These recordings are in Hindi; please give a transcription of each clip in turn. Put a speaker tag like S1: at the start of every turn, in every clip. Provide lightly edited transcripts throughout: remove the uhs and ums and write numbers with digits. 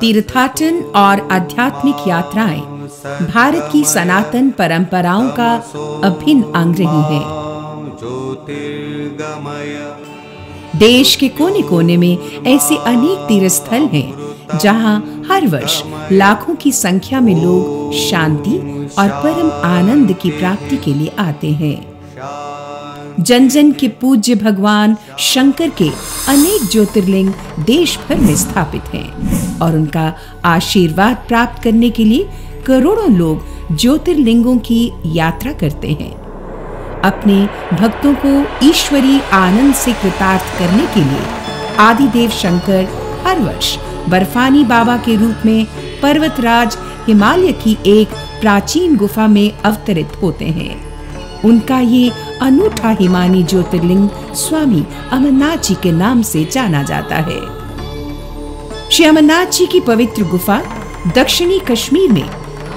S1: तीर्थाटन और आध्यात्मिक यात्राएं भारत की सनातन परंपराओं का अभिन्न अंग रही हैं। देश के कोने कोने में ऐसे अनेक तीर्थ स्थल हैं जहां हर वर्ष लाखों की संख्या में लोग शांति और परम आनंद की प्राप्ति के लिए आते हैं। जन जन के पूज्य भगवान शंकर के अनेक ज्योतिर्लिंग देश भर में स्थापित हैं और उनका आशीर्वाद प्राप्त करने के लिए करोड़ों लोग ज्योतिर्लिंगों की यात्रा करते हैं। अपने भक्तों को ईश्वरीय आनंद से कृतार्थ करने के लिए आदिदेव शंकर हर वर्ष बर्फानी बाबा के रूप में पर्वतराज हिमालय की एक प्राचीन गुफा में अवतरित होते हैं। उनका ये अनूठा हिमानी ज्योतिर्लिंग स्वामी अमरनाथ जी के नाम से जाना जाता है। श्री अमरनाथ जी की पवित्र गुफा दक्षिणी कश्मीर में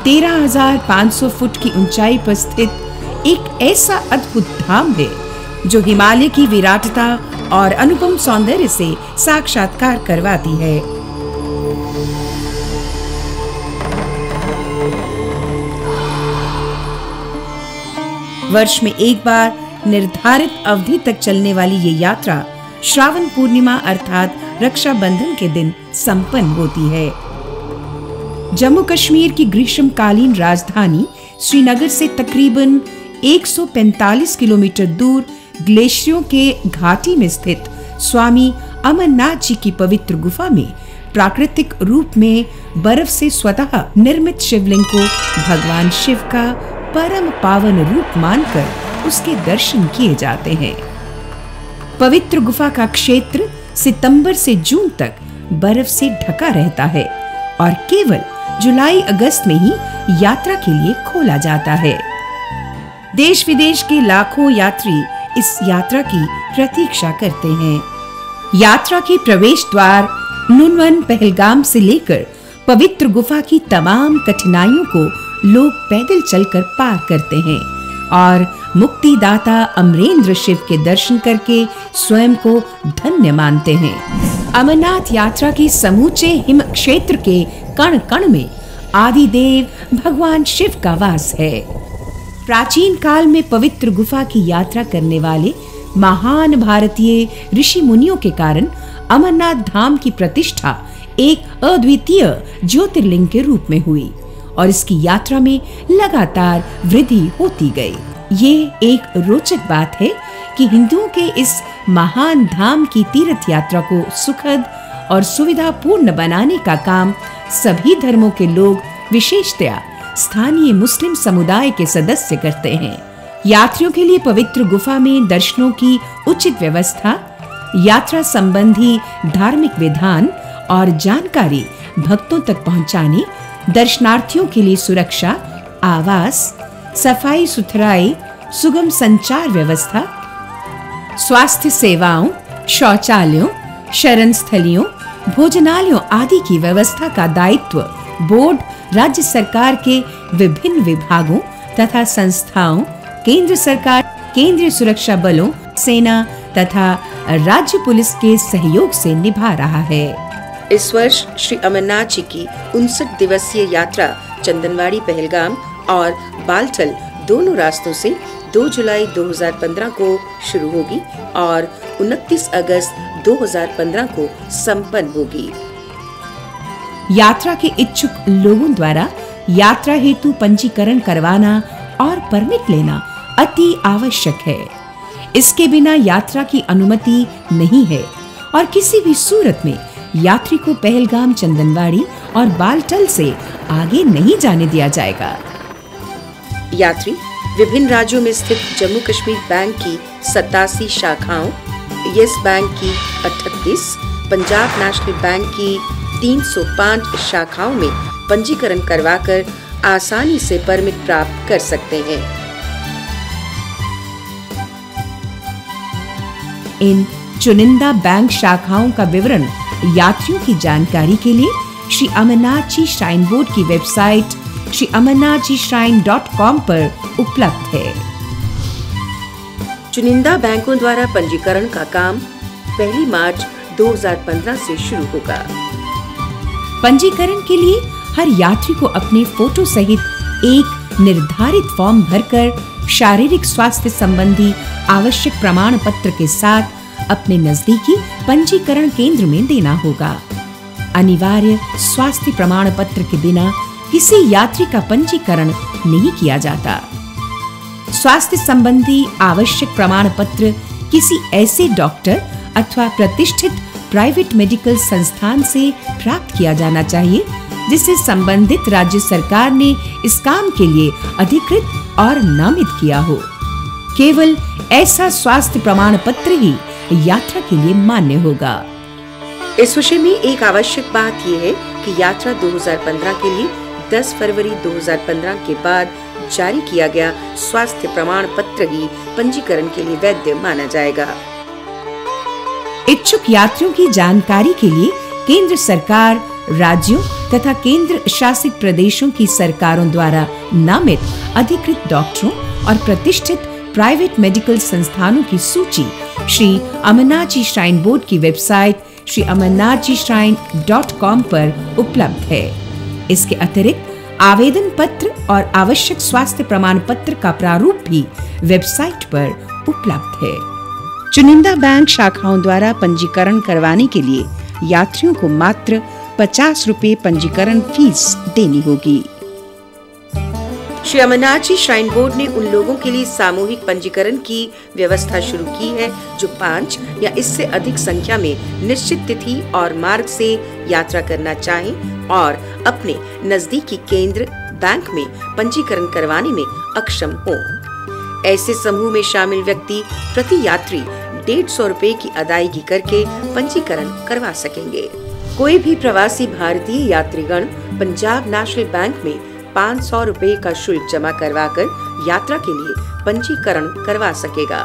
S1: 13,500 फुट की ऊंचाई पर स्थित एक ऐसा अद्भुत धाम है जो हिमालय की विराटता और अनुपम सौंदर्य से साक्षात्कार करवाती है। वर्ष में एक बार निर्धारित अवधि तक चलने वाली ये यात्रा श्रावण पूर्णिमा अर्थात रक्षाबंधन के दिन संपन्न होती है। जम्मू कश्मीर की ग्रीष्मकालीन राजधानी श्रीनगर से तकरीबन 145 किलोमीटर दूर ग्लेशियरों के घाटी में स्थित स्वामी अमरनाथ जी की पवित्र गुफा में प्राकृतिक रूप में बर्फ से स्वतः निर्मित शिवलिंग को भगवान शिव का परम पावन रूप मानकर उसके दर्शन किए जाते हैं। पवित्र गुफा का क्षेत्र सितंबर से जून तक बर्फ से ढका रहता है और केवल जुलाई अगस्त में ही यात्रा के लिए खोला जाता है। देश विदेश के लाखों यात्री इस यात्रा की प्रतीक्षा करते हैं। यात्रा के प्रवेश द्वार नुनवन पहलगाम से लेकर पवित्र गुफा की तमाम कठिनाइयों को लोग पैदल चलकर पार करते हैं और मुक्तिदाता अमरेंद्र शिव के दर्शन करके स्वयं को धन्य मानते हैं। अमरनाथ यात्रा के समूचे हिम क्षेत्र के कण कण में आदिदेव भगवान शिव का वास है। प्राचीन काल में पवित्र गुफा की यात्रा करने वाले महान भारतीय ऋषि मुनियों के कारण अमरनाथ धाम की प्रतिष्ठा एक अद्वितीय ज्योतिर्लिंग के रूप में हुई और इसकी यात्रा में लगातार वृद्धि होती गई। ये एक रोचक बात है कि हिंदुओं के इस महान धाम की तीर्थ यात्रा को सुखद और सुविधापूर्ण बनाने का काम सभी धर्मों के लोग विशेषतया स्थानीय मुस्लिम समुदाय के सदस्य करते हैं। यात्रियों के लिए पवित्र गुफा में दर्शनों की उचित व्यवस्था, यात्रा संबंधी धार्मिक विधान और जानकारी भक्तों तक पहुंचाने, दर्शनार्थियों के लिए सुरक्षा, आवास, सफाई सुथराई, सुगम संचार व्यवस्था, स्वास्थ्य सेवाओं, शौचालयों, शरण स्थलियों, भोजनालयों आदि की व्यवस्था का दायित्व बोर्ड, राज्य सरकार के विभिन्न विभागों तथा संस्थाओं, केंद्र सरकार, केंद्रीय सुरक्षा बलों, सेना तथा राज्य पुलिस के सहयोग से निभा रहा है। इस वर्ष श्री अमरनाथ जी की 59 दिवसीय यात्रा चंदनवाड़ी पहलगाम और बालटल दोनों रास्तों से 2 जुलाई 2015 को शुरू होगी और 29 अगस्त 2015 को संपन्न होगी। यात्रा के इच्छुक लोगों द्वारा यात्रा हेतु पंजीकरण करवाना और परमिट लेना अति आवश्यक है। इसके बिना यात्रा की अनुमति नहीं है और किसी भी सूरत में यात्री को पहलगाम, चंदनवाड़ी और बालटल से आगे नहीं जाने दिया जाएगा। यात्री विभिन्न राज्यों में स्थित जम्मू कश्मीर बैंक की 87 शाखाओं, यस बैंक की 38, पंजाब नेशनल बैंक की 305 शाखाओं में पंजीकरण करवाकर आसानी से परमिट प्राप्त कर सकते हैं। इन चुनिंदा बैंक शाखाओं का विवरण यात्रियों की जानकारी के लिए श्री अमरनाथ जी श्राइन बोर्ड की वेबसाइट श्री amarnathjishrine.com पर उपलब्ध है। चुनिंदा बैंकों द्वारा पंजीकरण का काम 1 मार्च 2015 से शुरू होगा। पंजीकरण के लिए हर यात्री को अपने फोटो सहित एक निर्धारित फॉर्म भरकर शारीरिक स्वास्थ्य संबंधी आवश्यक प्रमाण पत्र के साथ अपने नजदीकी पंजीकरण केंद्र में देना होगा। अनिवार्य स्वास्थ्य प्रमाण पत्र के बिना किसी यात्री का पंजीकरण नहीं किया जाता। स्वास्थ्य संबंधी आवश्यक प्रमाण पत्र किसी ऐसे डॉक्टर अथवा प्रतिष्ठित प्राइवेट मेडिकल संस्थान से प्राप्त किया जाना चाहिए जिसे संबंधित राज्य सरकार ने इस काम के लिए अधिकृत और नामित किया हो। केवल ऐसा स्वास्थ्य प्रमाण पत्र ही यात्रा के लिए मान्य होगा। इस विषय में एक आवश्यक बात यह है कि यात्रा 2015 के लिए 10 फरवरी 2015 के बाद जारी किया गया स्वास्थ्य प्रमाण पत्र ही पंजीकरण के लिए वैध माना जाएगा। इच्छुक यात्रियों की जानकारी के लिए केंद्र सरकार, राज्यों तथा केंद्र शासित प्रदेशों की सरकारों द्वारा नामित अधिकृत डॉक्टरों और प्रतिष्ठित प्राइवेट मेडिकल संस्थानों की सूची श्री अमरनाथ जी श्राइन बोर्ड की वेबसाइट श्री amarnathjishrine.com पर उपलब्ध है। इसके अतिरिक्त आवेदन पत्र और आवश्यक स्वास्थ्य प्रमाण पत्र का प्रारूप भी वेबसाइट पर उपलब्ध है। चुनिंदा बैंक शाखाओं द्वारा पंजीकरण करवाने के लिए यात्रियों को मात्र 50 रुपए पंजीकरण फीस देनी होगी। श्री अमरनाथ जी श्राइन बोर्ड ने उन लोगों के लिए सामूहिक पंजीकरण की व्यवस्था शुरू की है जो 5 या इससे अधिक संख्या में निश्चित तिथि और मार्ग से यात्रा करना चाहें और अपने नजदीकी केंद्र बैंक में पंजीकरण करवाने में अक्षम हों। ऐसे समूह में शामिल व्यक्ति प्रति यात्री 150 रुपए की अदायगी करके पंजीकरण करवा सकेंगे। कोई भी प्रवासी भारतीय यात्रीगण पंजाब नेशनल बैंक में 500 रुपए का शुल्क जमा करवाकर यात्रा के लिए पंजीकरण करवा सकेगा।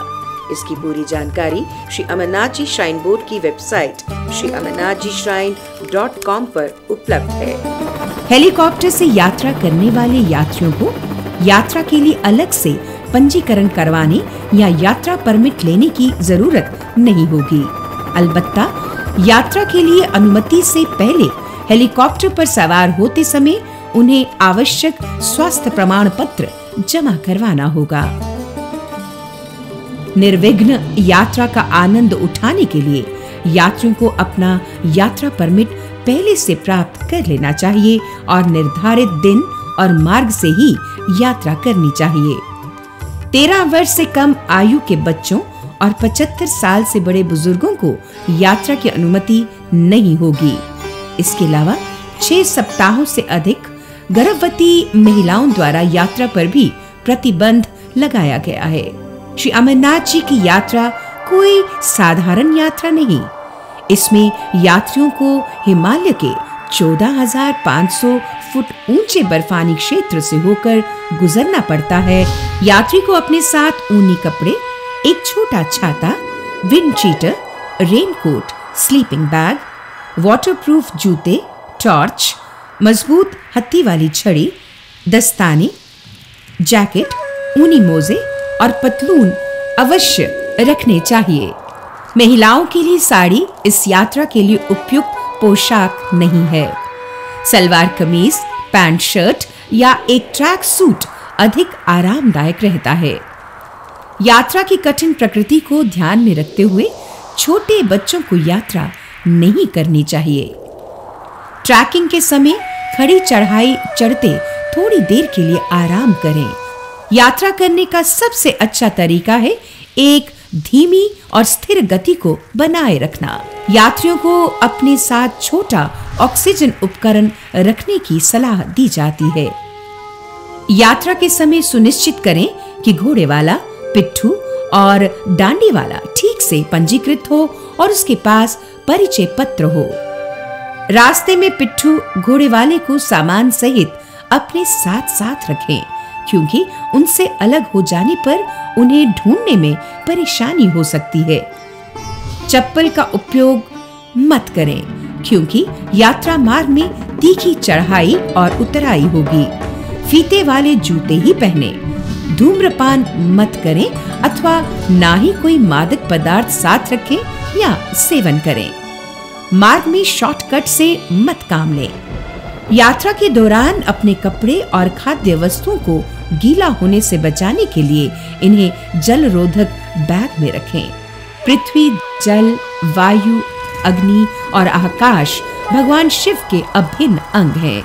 S1: इसकी पूरी जानकारी श्री अमरनाथ जी श्राइन बोर्ड की वेबसाइट श्री amarnathjishrine.com पर उपलब्ध है। हेलीकॉप्टर से यात्रा करने वाले यात्रियों को यात्रा के लिए अलग से पंजीकरण करवाने या यात्रा परमिट लेने की जरूरत नहीं होगी। अलबत्ता यात्रा के लिए अनुमति से पहले हेलीकॉप्टर पर सवार होते समय उन्हें आवश्यक स्वास्थ्य प्रमाण पत्र जमा करवाना होगा। निर्विघ्न यात्रा का आनंद उठाने के लिए यात्रियों को अपना यात्रा परमिट पहले से प्राप्त कर लेना चाहिए और निर्धारित दिन और मार्ग से ही यात्रा करनी चाहिए। 13 वर्ष से कम आयु के बच्चों और 75 साल से बड़े बुजुर्गों को यात्रा की अनुमति नहीं होगी। इसके अलावा 6 सप्ताहों से अधिक गर्भवती महिलाओं द्वारा यात्रा पर भी प्रतिबंध लगाया गया है। श्री अमरनाथ जी की यात्रा कोई साधारण यात्रा नहीं। इसमें यात्रियों को हिमालय के 14,500 फुट ऊंचे बर्फानी क्षेत्र से होकर गुजरना पड़ता है। यात्री को अपने साथ ऊनी कपड़े, एक छोटा छाता, wind cheater, raincoat, sleeping bag, waterproof जूते, टॉर्च, मजबूत हत्ती वाली छड़ी, दस्ताने, जैकेट, ऊनी मोजे और पतलून अवश्य रखने चाहिए। महिलाओं के लिए साड़ी इस यात्रा के लिए उपयुक्त पोशाक नहीं है। सलवार कमीज, पैंट शर्ट या एक ट्रैक सूट अधिक आरामदायक रहता है। यात्रा की कठिन प्रकृति को ध्यान में रखते हुए छोटे बच्चों को यात्रा नहीं करनी चाहिए। ट्रैकिंग के समय खड़ी चढ़ाई चढ़ते थोड़ी देर के लिए आराम करें। यात्रा करने का सबसे अच्छा तरीका है एक धीमी और स्थिर गति को बनाए रखना। यात्रियों को अपने साथ छोटा ऑक्सीजन उपकरण रखने की सलाह दी जाती है। यात्रा के समय सुनिश्चित करें कि घोड़े वाला, पिट्ठू और डांडी वाला ठीक से पंजीकृत हो और उसके पास परिचय पत्र हो। रास्ते में पिट्ठू घोड़े वाले को सामान सहित अपने साथ साथ रखें, क्योंकि उनसे अलग हो जाने पर उन्हें ढूंढने में परेशानी हो सकती है। चप्पल का उपयोग मत करें, क्योंकि यात्रा मार्ग में तीखी चढ़ाई और उतराई होगी। फीते वाले जूते ही पहने। धूम्रपान मत करें अथवा ना ही कोई मादक पदार्थ साथ रखें या सेवन करें। मार्ग में शॉर्टकट से मत काम लें। यात्रा के दौरान अपने कपड़े और खाद्य वस्तुओं को गीला होने से बचाने के लिए इन्हें जल रोधक बैग में रखें। पृथ्वी, जल, वायु, अग्नि और आकाश भगवान शिव के अभिन्न अंग हैं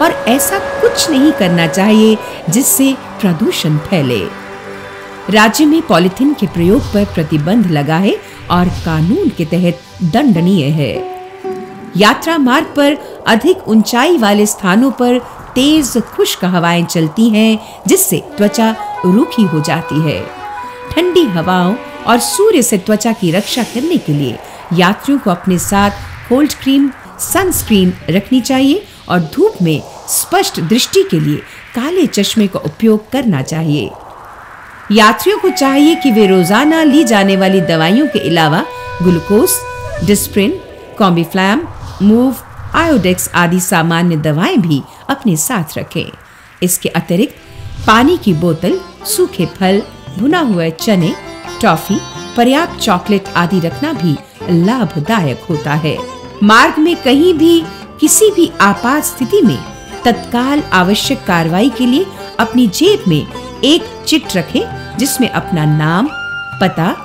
S1: और ऐसा कुछ नहीं करना चाहिए जिससे प्रदूषण फैले। राज्य में पॉलिथीन के प्रयोग पर प्रतिबंध लगा है और कानून के तहत दंडनीय है। यात्रा मार्ग पर अधिक ऊंचाई वाले स्थानों पर तेज खुश्क हवाएं चलती हैं, जिससे त्वचा रूखी हो जाती है। ठंडी हवाओं और सूर्य से त्वचा की रक्षा करने के लिए यात्रियों को अपने साथ कोल्ड क्रीम, सनस्क्रीन रखनी चाहिए और धूप में स्पष्ट दृष्टि के लिए काले चश्मे का उपयोग करना चाहिए। यात्रियों को चाहिए कि वे रोजाना ली जाने वाली दवाइयों के अलावा ग्लूकोज, डिस्प्रिन, कॉम्बिफ्लैम, मूव, आयोडेक्स आदि सामान्य दवाएं भी अपने साथ रखें। इसके अतिरिक्त पानी की बोतल, सूखे फल, भुना हुआ चने, टॉफी, पर्याप्त चॉकलेट आदि रखना भी लाभदायक होता है। मार्ग में कहीं भी किसी भी आपात स्थिति में तत्काल आवश्यक कार्रवाई के लिए अपनी जेब में एक चिट रखें, जिसमें अपना नाम, पता,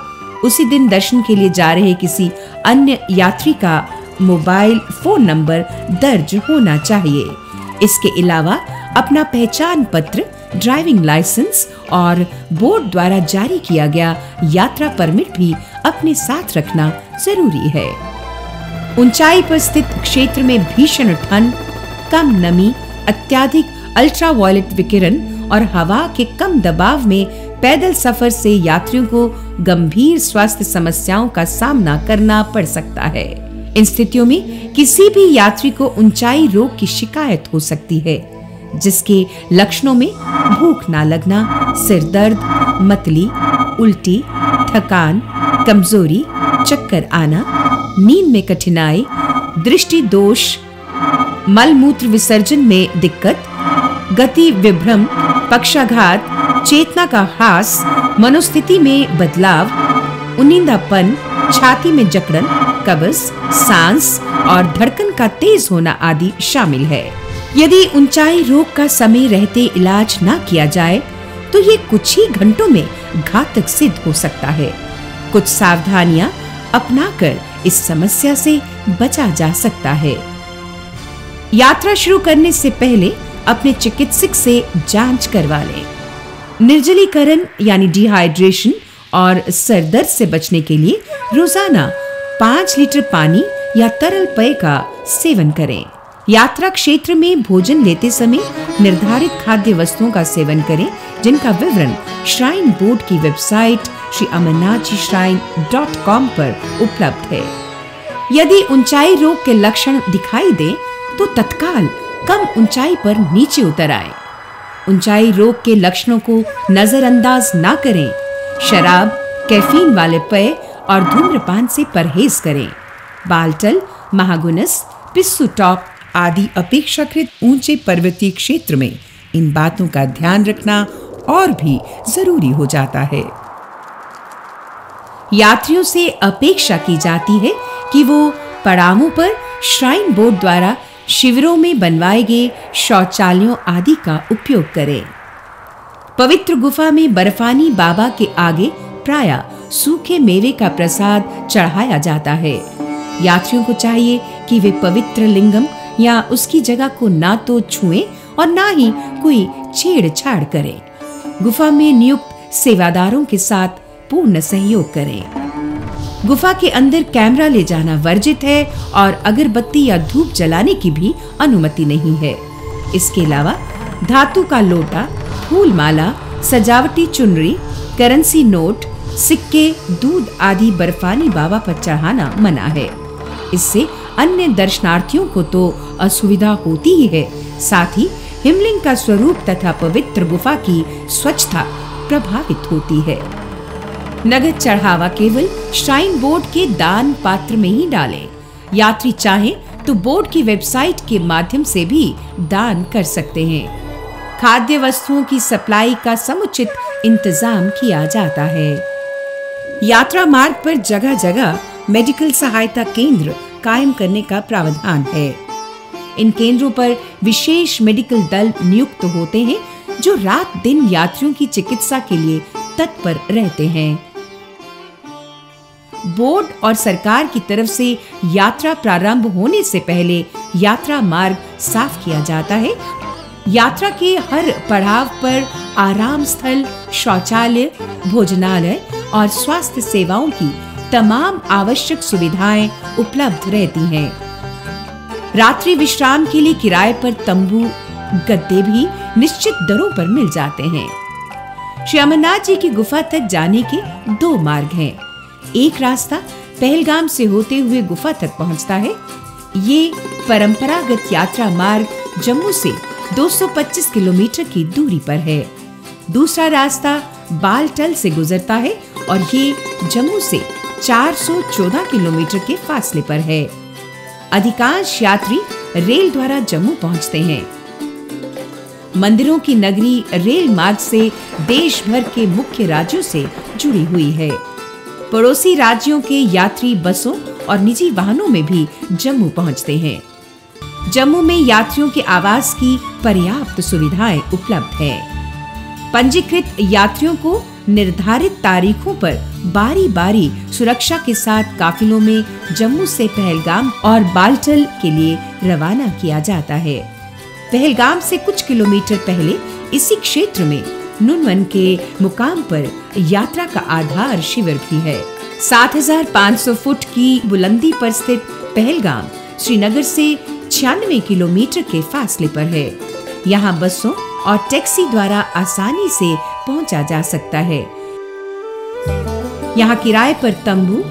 S1: उसी दिन दर्शन के लिए जा रहे किसी अन्य यात्री का मोबाइल फोन नंबर दर्ज होना चाहिए। इसके अलावा अपना पहचान पत्र, ड्राइविंग लाइसेंस और बोर्ड द्वारा जारी किया गया यात्रा परमिट भी अपने साथ रखना जरूरी है। ऊंचाई पर स्थित क्षेत्र में भीषण ठंड, कम नमी, अत्यधिक अल्ट्रावायलेट विकिरण और हवा के कम दबाव में पैदल सफर से यात्रियों को गंभीर स्वास्थ्य समस्याओं का सामना करना पड़ सकता है। इन स्थितियों में किसी भी यात्री को ऊंचाई रोग की शिकायत हो सकती है, जिसके लक्षणों में भूख ना लगना, सिर दर्द, मतली, उल्टी, थकान, कमजोरी, चक्कर आना, नींद में कठिनाई, दृष्टि दोष, मल मूत्र विसर्जन में दिक्कत, गति विभ्रम, पक्षाघात, चेतना का ह्रास, मनोस्थिति में बदलाव, उनींदापन, छाती में जकड़न, कब्ज, सांस और धड़कन का तेज होना आदि शामिल है। यदि ऊंचाई रोग का समय रहते इलाज ना किया जाए तो ये कुछ ही घंटों में घातक सिद्ध हो सकता है। कुछ सावधानियां अपनाकर इस समस्या से बचा जा सकता है। यात्रा शुरू करने से पहले अपने चिकित्सक से जांच करवा लें। निर्जलीकरण यानी डिहाइड्रेशन और सर दर्द से बचने के लिए रोजाना 5 लीटर पानी या तरल पेय का सेवन करें। यात्रा क्षेत्र में भोजन लेते समय निर्धारित खाद्य वस्तुओं का सेवन करें, जिनका विवरण श्राइन बोर्ड की वेबसाइट श्रीअमरनाथजीश्राइन.com पर उपलब्ध है। यदि ऊंचाई रोग के लक्षण दिखाई दें तो तत्काल कम ऊंचाई पर नीचे उतर आए। ऊंचाई रोग के लक्षणों को नजरअंदाज ना करें। शराब, कैफीन वाले पेय और धूम्रपान से परहेज करें। बालटल, महागुनस, पिस्सू टॉप आदि अपेक्षाकृत ऊंचे पर्वतीय क्षेत्र में इन बातों का ध्यान रखना और भी जरूरी हो जाता है। यात्रियों से अपेक्षा की जाती है कि वो पड़ावों पर श्राइन बोर्ड द्वारा शिविरों में बनवाए गए शौचालयों आदि का उपयोग करें। पवित्र गुफा में बर्फानी बाबा के आगे प्रायः सूखे मेवे का प्रसाद चढ़ाया जाता है। यात्रियों को चाहिए कि वे पवित्र लिंगम या उसकी जगह को ना तो छुएं और ना ही कोई छेड़छाड़ करें। गुफा में नियुक्त सेवादारों के साथ पूर्ण सहयोग करें। गुफा के अंदर कैमरा ले जाना वर्जित है और अगरबत्ती या धूप जलाने की भी अनुमति नहीं है। इसके अलावा धातु का लोटा, फूल माला, सजावटी चुनरी, करेंसी नोट, सिक्के, दूध आदि बर्फानी बाबा पर चढ़ाना मना है। इससे अन्य दर्शनार्थियों को तो असुविधा होती ही है, साथ ही हिमलिंग का स्वरूप तथा पवित्र गुफा की स्वच्छता प्रभावित होती है। नगद चढ़ावा केवल श्राइन बोर्ड के दान पात्र में ही डालें। यात्री चाहें तो बोर्ड की वेबसाइट के माध्यम से भी दान कर सकते हैं। खाद्य वस्तुओं की सप्लाई का समुचित इंतजाम किया जाता है। यात्रा मार्ग पर जगह जगह मेडिकल सहायता केंद्र कायम करने का प्रावधान है। इन केंद्रों पर विशेष मेडिकल दल नियुक्त होते हैं जो रात दिन यात्रियों की चिकित्सा के लिए तत्पर रहते हैं। बोर्ड और सरकार की तरफ से यात्रा प्रारंभ होने से पहले यात्रा मार्ग साफ किया जाता है। यात्रा के हर पड़ाव पर आराम स्थल, शौचालय, भोजनालय और स्वास्थ्य सेवाओं की तमाम आवश्यक सुविधाएं उपलब्ध रहती हैं। रात्रि विश्राम के लिए किराए पर तंबू, गद्दे भी निश्चित दरों पर मिल जाते हैं। श्री अमरनाथ जी की गुफा तक जाने के 2 मार्ग हैं। एक रास्ता पहलगाम से होते हुए गुफा तक पहुंचता है। ये परंपरागत यात्रा मार्ग जम्मू से 225 किलोमीटर की दूरी पर है। दूसरा रास्ता बालटल से गुजरता है और ये जम्मू से 414 किलोमीटर के फासले पर है। अधिकांश यात्री रेल द्वारा जम्मू पहुंचते हैं। मंदिरों की नगरी रेल मार्ग से देश भर के मुख्य राज्यों से जुड़ी हुई है। पड़ोसी राज्यों के यात्री बसों और निजी वाहनों में भी जम्मू पहुंचते हैं। जम्मू में यात्रियों के आवास की पर्याप्त सुविधाएं उपलब्ध है। पंजीकृत यात्रियों को निर्धारित तारीखों पर बारी-बारी सुरक्षा के साथ काफिलों में जम्मू से पहलगाम और बालटल के लिए रवाना किया जाता है। पहलगाम से कुछ किलोमीटर पहले इसी क्षेत्र में नुनवन के मुकाम पर यात्रा का आधार शिविर भी है। 7,500 फुट की बुलंदी पर स्थित पहलगाम श्रीनगर से 96 किलोमीटर के फासले पर है। यहाँ बसों और टैक्सी द्वारा आसानी से पहुंचा जा सकता है। यहाँ किराए पर तंबू,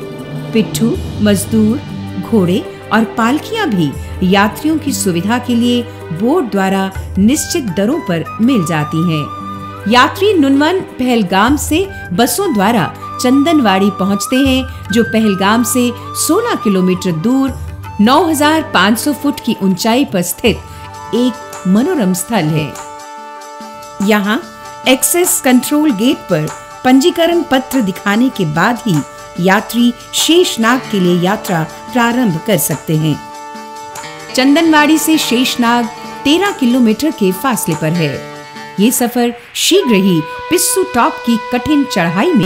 S1: पिट्ठू, मजदूर, घोड़े और पालकियां भी यात्रियों की सुविधा के लिए बोर्ड द्वारा निश्चित दरों पर मिल जाती हैं। यात्री नुनवन पहलगाम से बसों द्वारा चंदनवाड़ी पहुंचते हैं, जो पहलगाम से 16 किलोमीटर दूर 9,500 फुट की ऊंचाई पर स्थित एक मनोरम स्थल है। यहाँ एक्सेस कंट्रोल गेट पर पंजीकरण पत्र दिखाने के बाद ही यात्री शेषनाग के लिए यात्रा प्रारंभ कर सकते हैं। चंदनवाड़ी से शेषनाग 13 किलोमीटर के फासले पर है। ये सफर शीघ्र ही पिस्सू टॉप की कठिन चढ़ाई में